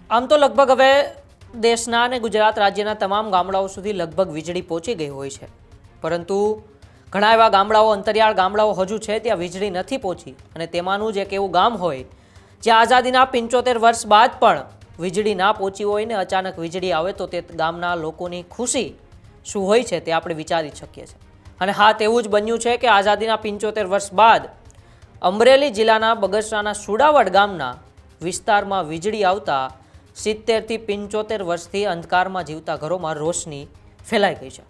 આમ તો લગભગ હવે દેશના અને ગુજરાત રાજ્યના તમામ ગામડાઓ સુધી લગભગ વીજળી પહોંચી ગઈ હોય છે, પરંતુ ઘણા એવા ગામડાઓ, અંતરિયાળ ગામડાઓ હજુ છે ત્યાં વીજળી નથી પહોંચી. અને તેમાંનું જ એક એવું ગામ હોય જ્યાં આઝાદીના 75 વર્ષ બાદ પણ વીજળી ના પહોંચી હોય ને અચાનક વીજળી આવે તો તે ગામના લોકોની ખુશી શું હોય છે તે આપણે વિચારી શકીએ છીએ. અને હા, તેવું જ બન્યું છે કે આઝાદીના 75 વર્ષ બાદ અમરેલી જિલ્લાના બગસરાના સુડાવડ ગામના વિસ્તારમાં વીજળી આવતા 70 થી 75 વર્ષથી અંધકારમાં જીવતા ઘરોમાં રોશની ફેલાઈ ગઈ છે.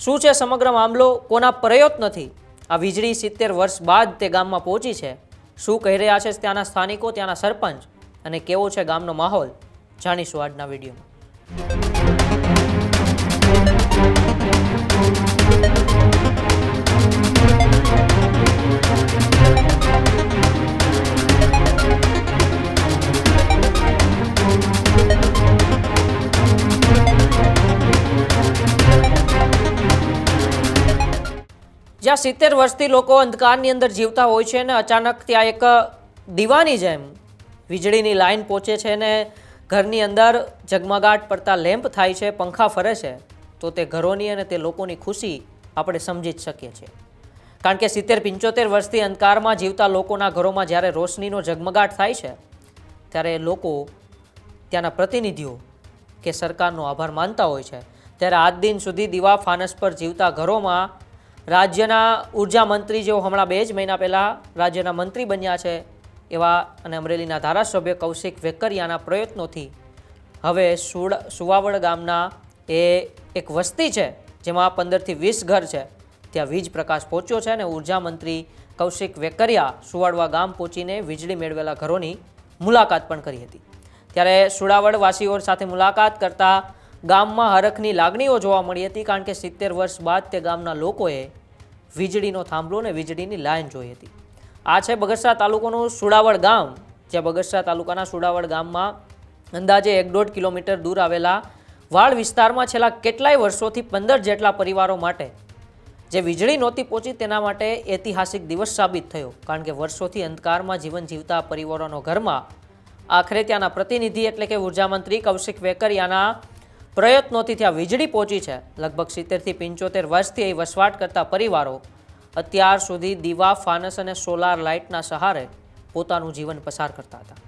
શું છે સમગ્ર મામલો? કોના પ્રયત્નથી આ વીજળી 70 વર્ષ બાદ તે ગામમાં પહોંચી છે? શું કહી રહ્યા છે ત્યાંના સ્થાનિકો, ત્યાંના સરપંચ, અને કેવો છે ગામનો માહોલ? જાણીશું આજના વિડીયોમાં. જ્યાં 70 વર્ષથી લોકો અંધકારની અંદર જીવતા હોય છે ને અચાનક ત્યાં એક દીવાની જેમ વીજળીની લાઈન પહોંચે છે ને ઘરની અંદર ઝગમગાટ પડતા લેમ્પ થાય છે, પંખા ફરે છે, તો તે ઘરોની અને તે લોકોની ખુશી આપણે સમજી જ શકીએ છીએ. કારણ કે 70-75 વર્ષથી અંધકારમાં જીવતા લોકોના ઘરોમાં જ્યારે રોશનીનો ઝગમગાટ થાય છે ત્યારે લોકો ત્યાંના પ્રતિનિધિઓ કે સરકારનો આભાર માનતા હોય છે. ત્યારે આજ દિન સુધી દીવા ફાનસ પર જીવતા ઘરોમાં રાજ્યના ઉર્જા મંત્રી, જેઓ હમણાં 2 જ મહિના પહેલાં રાજ્યના મંત્રી બન્યા છે એવા અને અમરેલીના ધારાસભ્ય કૌશિક વેકરિયાના પ્રયત્નોથી હવે સુવાવડ ગામના એ એક વસ્તી છે જેમાં 15 થી 20 ઘર છે ત્યાં વીજ પ્રકાશ પહોંચ્યો છે અને ઉર્જા મંત્રી કૌશિક વેકરિયા સુવાડવા ગામ પહોંચીને વીજળી મેળવેલા ઘરોની મુલાકાત પણ કરી હતી. ત્યારે સુડાવડ વાસીઓ સાથે મુલાકાત કરતા ગામમાં હરખની લાગણીઓ જોવા મળી હતી, કારણ કે 70 વર્ષ બાદ તે ગામના લોકોએ વીજળીનો થાંભલો અને વીજળીની લાઈન જોઈ હતી. આ છે બગસરા તાલુકાનું સુડાવડ ગામ, જ્યાં બગસરા તાલુકાના સુડાવડ ગામમાં અંદાજે 1.5 કિલોમીટર દૂર આવેલા વાડ વિસ્તારમાં છેલ્લા કેટલાય વર્ષોથી 15 જેટલા પરિવારો માટે જે વીજળી નહોતી પહોંચી તેના માટે ઐતિહાસિક દિવસ સાબિત થયો. કારણ કે વર્ષોથી અંધકારમાં જીવન જીવતા પરિવારોનો ઘરમાં આખરે ત્યાંના પ્રતિનિધિ એટલે કે ઉર્જા મંત્રી કૌશિક વેકરિયાના પ્રયત્નોથી ત્યાં વીજળી પહોંચી છે. લગભગ 70 થી 75 વર્ષથી અહીં વસવાટ કરતા પરિવારો અત્યાર સુધી દીવા, ફાનસ અને સોલાર લાઇટના સહારે પોતાનું જીવન પસાર કરતા હતા.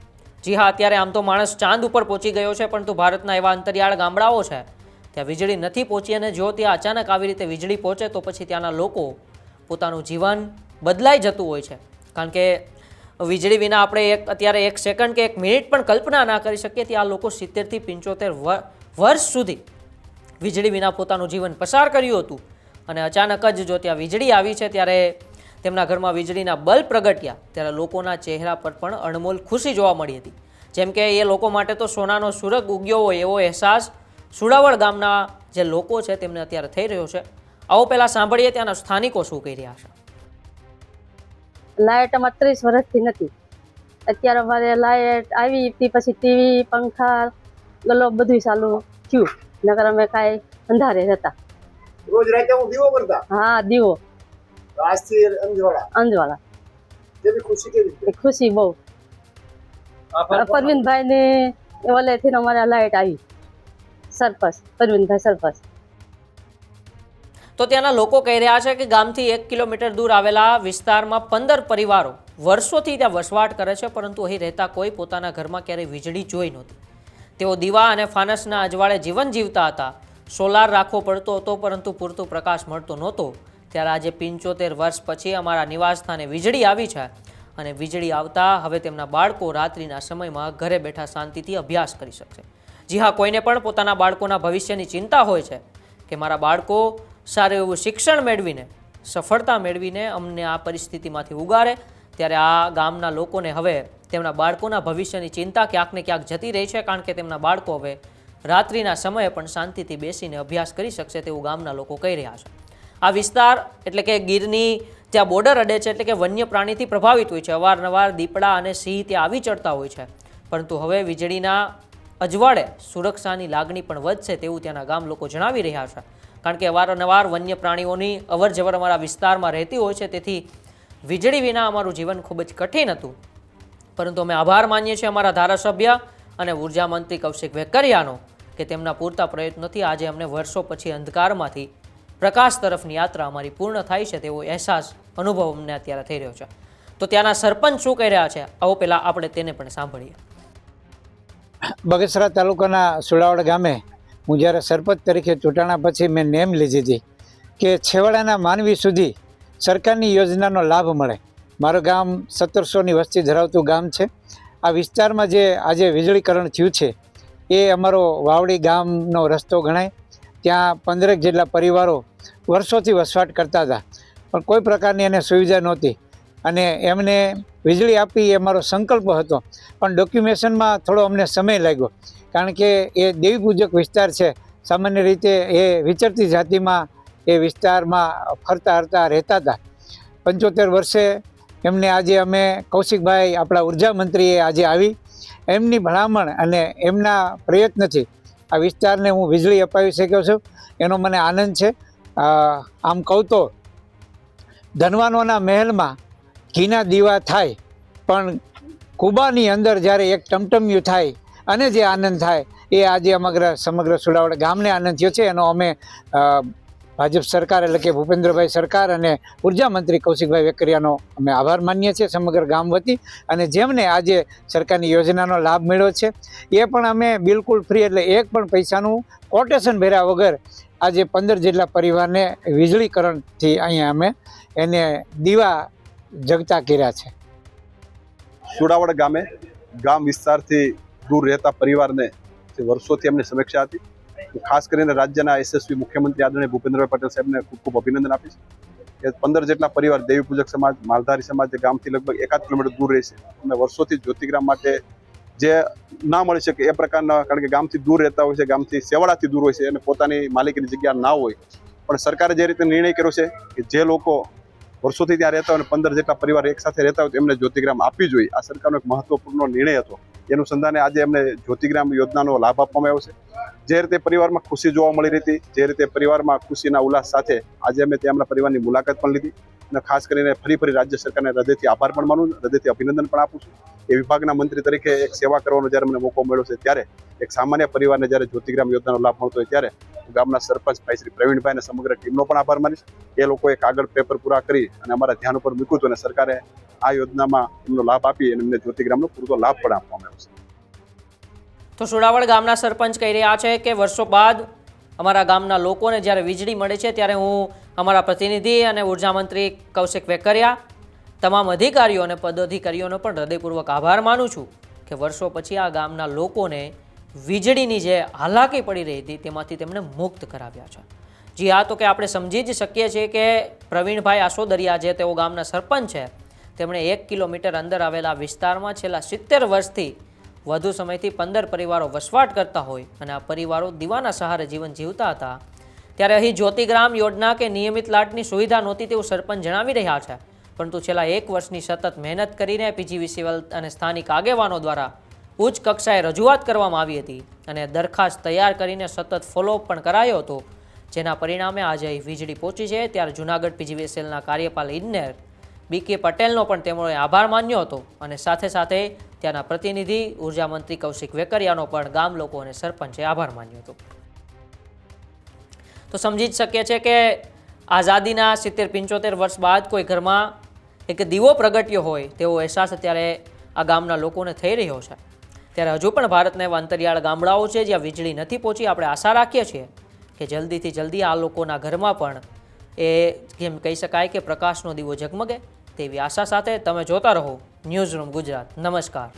જી હા, અત્યારે આમ તો માણસ ચાંદ ઉપર પહોંચી ગયો છે, પરંતુ ભારતના એવા અંતરિયાળ ગામડાઓ છે ત્યાં વીજળી નથી પહોંચી. અને જો ત્યાં અચાનક આવી રીતે વીજળી પહોંચે તો પછી ત્યાંના લોકો પોતાનું જીવન બદલાઈ જતું હોય છે. કારણ કે વીજળી વિના આપણે અત્યારે 1 સેકન્ડ કે 1 મિનિટ પણ કલ્પના ના કરી શકીએ. ત્યાં લોકો 70 થી 75 વર્ષ સુધી વીજળી વિના પોતાનું જીવન પસાર કર્યું હતું અને અચાનક જ જો ત્યાં વીજળી આવી છે ત્યારે તેમના ઘરમાં વીજળીના બલ્બ પ્રગટ્યા ત્યારે લોકોના ચહેરા પર પણ અણમોલ ખુશી જોવા મળી હતી. જેમ કે એ લોકો માટે તો સોનાનો સૂરજ ઉગ્યો હોય એવો અહેસાસ સુડાવડ ગામના જે લોકો છે તેમને અત્યારે થઈ રહ્યો છે. આવો પહેલાં સાંભળીએ ત્યાંના સ્થાનિકો શું કહી રહ્યા છે. લાઇટ અમારે 30 વર્ષથી નથી. અત્યારે અમારે લાઇટ આવી તે પછી ટીવી, પંખા, ગલો બધું ચાલુ થયું. નકર અમે કાંઈ અંધારે હતા. રોજ રાતે હું દીવો કરતા? હા, દીવો. આજથી અંજવાળા. કેવી ખુશી, કેવી ખુશી બહુ. પરવીનભાઈ ને ઓલેથી અમારે લાઇટ આવી. સરપંચ પરવીનભાઈ સરપંચ. તો ત્યાંના લોકો કહી રહ્યા છે કે ગામથી 1 કિલોમીટર દૂર આવેલા વિસ્તારમાં 15 પરિવારો વર્ષોથી ત્યાં વસવાટ કરે છે, પરંતુ અહીં રહેતા કોઈ પોતાના ઘરમાં ક્યારેય વીજળી જોઈ નહોતી. તેઓ દીવા અને ફાનસના અજવાળે જીવન જીવતા હતા. સોલાર રાખવો પડતો હતો, પરંતુ પૂરતો પ્રકાશ મળતો નહોતો. ત્યારે આજે 75 વર્ષ પછી અમારા નિવાસસ્થાને વીજળી આવી છે અને વીજળી આવતા હવે તેમના બાળકો રાત્રિના સમયમાં ઘરે બેઠા શાંતિથી અભ્યાસ કરી શકશે. જી હા, કોઈને પણ પોતાના બાળકોના ભવિષ્યની ચિંતા હોય છે કે મારા બાળકો સારું એવું શિક્ષણ મેળવીને, સફળતા મેળવીને અમને આ પરિસ્થિતિમાંથી ઉગારે. ત્યારે આ ગામના લોકોને હવે તેમના બાળકોના ભવિષ્યની ચિંતા ક્યાંક ને ક્યાંક જતી રહી છે, કારણ કે તેમના બાળકો હવે રાત્રિના સમયે પણ શાંતિથી બેસીને અભ્યાસ કરી શકશે તેવું ગામના લોકો કહી રહ્યા છે. આ વિસ્તાર એટલે કે ગીરની ત્યાં બોર્ડર અડે છે, એટલે કે વન્ય પ્રાણીથી પ્રભાવિત હોય છે. અવારનવાર દીપડા અને સિંહ ત્યાં આવી ચડતા હોય છે, પરંતુ હવે વીજળીના અજવાળે સુરક્ષાની લાગણી પણ વધશે તેવું ત્યાંના ગામ લોકો જણાવી રહ્યા છે. કારણ કે અવારનવાર વન્ય પ્રાણીઓની અવરજવર અમારા વિસ્તારમાં રહેતી હોય છે, તેથી વીજળી વિના અમારું જીવન ખૂબ જ કઠિન હતું. પરંતુ અમે આભાર માનીએ છીએ અમારા ધારાસભ્ય અને ઉર્જા મંત્રી કૌશિક વેકરિયાનો કે તેમના પૂરતા પ્રયત્નોથી આજે અમને વર્ષો પછી અંધકારમાંથી પ્રકાશ તરફની યાત્રા અમારી પૂર્ણ થાય છે તેવો અહેસાસ અનુભવ અમને અત્યારે થઈ રહ્યો છે. તો ત્યાંના સરપંચ શું કહી રહ્યા છે આવો પહેલાં આપણે તેને પણ સાંભળીએ. બગસરા તાલુકાના સુડાવડ ગામે હું જ્યારે સરપંચ તરીકે ચૂંટાણા પછી મેં નેમ લીધી હતી કે છેવાડાના માનવી સુધી સરકારની યોજનાનો લાભ મળે. મારું ગામ 1700ની વસ્તી ધરાવતું ગામ છે. આ વિસ્તારમાં જે આજે વીજળીકરણ થયું છે એ અમારો વાવડી ગામનો રસ્તો ગણાય. ત્યાં 15 જેટલા પરિવારો વર્ષોથી વસવાટ કરતા હતા, પણ કોઈ પ્રકારની એને સુવિધા નહોતી અને એમને વીજળી આપી એ અમારો સંકલ્પ હતો. પણ ડોક્યુમેશનમાં થોડો અમને સમય લાગ્યો, કારણ કે એ દેવી પૂજક વિસ્તાર છે. સામાન્ય રીતે એ વિચરતી જાતિમાં એ વિસ્તારમાં ફરતા હરતા રહેતા હતા. 75 વર્ષે એમને આજે અમે કૌશિકભાઈ આપણા ઉર્જા મંત્રીએ આજે આવી એમની ભલામણ અને એમના પ્રયત્નથી આ વિસ્તારને હું વીજળી અપાવી શક્યો છું. એનો મને આનંદ છે. આમ કહું તો ધનવાનોના મહેલમાં ઘીના દીવા થાય, પણ કુબાની અંદર જ્યારે એક ટમટમિયું થાય અને જે આનંદ થાય એ આજે સમગ્ર સુડાવડ ગામને આનંદ થયો છે. એનો અમે ભાજપ સરકાર એટલે કે ભૂપેન્દ્રભાઈ સરકાર અને ઉર્જા મંત્રી કૌશિકભાઈ વેકરિયાનો અમે આભાર માનીએ છીએ સમગ્ર ગામ વતી. અને જેમને આજે સરકારની યોજનાનો લાભ મળ્યો છે એ પણ અમે બિલકુલ ફ્રી, એટલે એક પણ પૈસાનું કોટેશન ભર્યા વગર આજે 15 જેટલા પરિવારને વીજળીકરણથી અહીંયા અમે એને દીવા જગતા કર્યા છે. સુડાવડ ગામ વિસ્તારથી દૂર રહેતા પરિવારને જે વર્ષોથી એમની સમીક્ષા હતી, ખાસ કરીને રાજ્યના યશસ્વી મુખ્યમંત્રી આદરણીય ભૂપેન્દ્રભાઈ પટેલ સાહેબને ખૂબ ખૂબ અભિનંદન આપીશ કે 15 જેટલા પરિવાર દેવી પૂજક સમાજ, માલધારી સમાજ જે ગામથી લગભગ 1 કિલોમીટર દૂર રહે છે, એમને વર્ષોથી જ્યોતિગ્રામ માટે જે ના મળી શકે એ પ્રકારના, કારણ કે ગામથી દૂર રહેતા હોય છે, ગામથી સેવાડાથી દૂર હોય છે અને પોતાની માલિકીની જગ્યા ના હોય, પણ સરકારે જે રીતે નિર્ણય કર્યો છે કે જે લોકો વર્ષોથી ત્યાં રહેતા હોય અને 15 જેટલા પરિવાર એક સાથે રહેતા હોય તો એમને જ્યોતિગ્રામ આપવી જોઈએ. આ સરકારનો એક મહત્વપૂર્ણ નિર્ણય હતો. એનું સંધાને આજે એમને જ્યોતિગ્રામ યોજનાનો લાભ આપવામાં આવ્યો છે. જે રીતે પરિવારમાં ખુશી જોવા મળી રહી હતી, જે રીતે પરિવારમાં ખુશીના ઉલ્લાસ સાથે આજે અમે તેમના પરિવારની મુલાકાત પણ લીધી અને ખાસ કરીને ફરી રાજ્ય સરકારને હૃદયથી આભાર પણ માનું, હૃદયથી અભિનંદન પણ આપું છું. એ વિભાગના મંત્રી તરીકે એક સેવા કરવાનો જ્યારે મને મોકો મળ્યો છે, ત્યારે એક સામાન્ય પરિવારને જ્યારે જ્યોતિગ્રામ યોજનાનો લાભ મળતો હોય ત્યારે ગામના સરપંચ ભાઈ શ્રી પ્રવીણભાઈ અને સમગ્ર ટીમનો પણ આભાર માનીશ. એ લોકોએ કાગળ પેપર પૂરા કરી અને અમારા ધ્યાન ઉપર મૂક્યું હતું અને સરકારે આ યોજનામાં એમનો લાભ આપી અને એમને જ્યોતિગ્રામનો પૂરતો લાભ પણ આપવામાં આવ્યો છે. તો સુડાવડ ગામના સરપંચ કહી રહ્યા છે કે વર્ષો બાદ અમારા ગામના લોકોને જ્યારે વીજળી મળે છે ત્યારે હું અમારા પ્રતિનિધિ અને ઉર્જા મંત્રી કૌશિક વેકરિયા, તમામ અધિકારીઓ અને પદાધિકારીઓનો પણ હૃદયપૂર્વક આભાર માનું છું કે વર્ષો પછી આ ગામના લોકોને વીજળીની જે હાલાકી પડી રહી હતી તેમાંથી તેમને મુક્ત કરાવ્યા છે. જી હા, તો કે આપણે સમજી જ શકીએ છીએ કે પ્રવીણભાઈ આસોદરિયા જે તેઓ ગામના સરપંચ છે, તેમણે 1 કિલોમીટર અંદર આવેલા વિસ્તારમાં છેલ્લા 70 વર્ષથી વધુ સમયથી 15 પરિવારો વસવાટ કરતા હોય અને આ પરિવારો દીવાના સહારે જીવન જીવતા હતા. ત્યારે અહીં જ્યોતિગ્રામ યોજના કે નિયમિત લાઇટની સુવિધા નહોતી તેવું સરપંચ જણાવી રહ્યા છે, પરંતુ છેલ્લા 1 વર્ષની સતત મહેનત કરીને પીજીવીસીએલ અને સ્થાનિક આગેવાનો દ્વારા ઉચ્ચ કક્ષાએ રજૂઆત કરવામાં આવી હતી અને દરખાસ્ત તૈયાર કરીને સતત ફોલોઅપ પણ કરાયો હતો, જેના પરિણામે આજે અહીં વીજળી પહોંચી છે. ત્યારે જૂનાગઢ પીજીવીસીએલના કાર્યપાલક ઇજનેર BK પટેલનો પણ તેમણે આભાર માન્યો હતો અને સાથે સાથે ત્યાંના પ્રતિનિધિ ઉર્જા મંત્રી કૌશિક વેકરિયાનો પણ ગામ લોકો અને સરપંચે આભાર માન્યો હતો. તો સમજી જ શકીએ છીએ કે આઝાદીના 70-75 વર્ષ બાદ કોઈ ઘરમાં એક દીવો પ્રગટ્યો હોય તેવો અહેસાસ અત્યારે આ ગામના લોકોને થઈ રહ્યો છે. ત્યારે હજુ પણ ભારતના એવા અંતરિયાળ ગામડાઓ છે જ્યાં વીજળી નથી પહોંચી. આપણે આશા રાખીએ છીએ કે જલ્દીથી જલ્દી આ લોકોના ઘરમાં પણ એ કેમ કહી શકાય કે પ્રકાશનો દીવો ઝગમગે તેવી આશા સાથે તમે જોતા રહો ન્યૂઝરૂમ ગુજરાત. નમસ્કાર.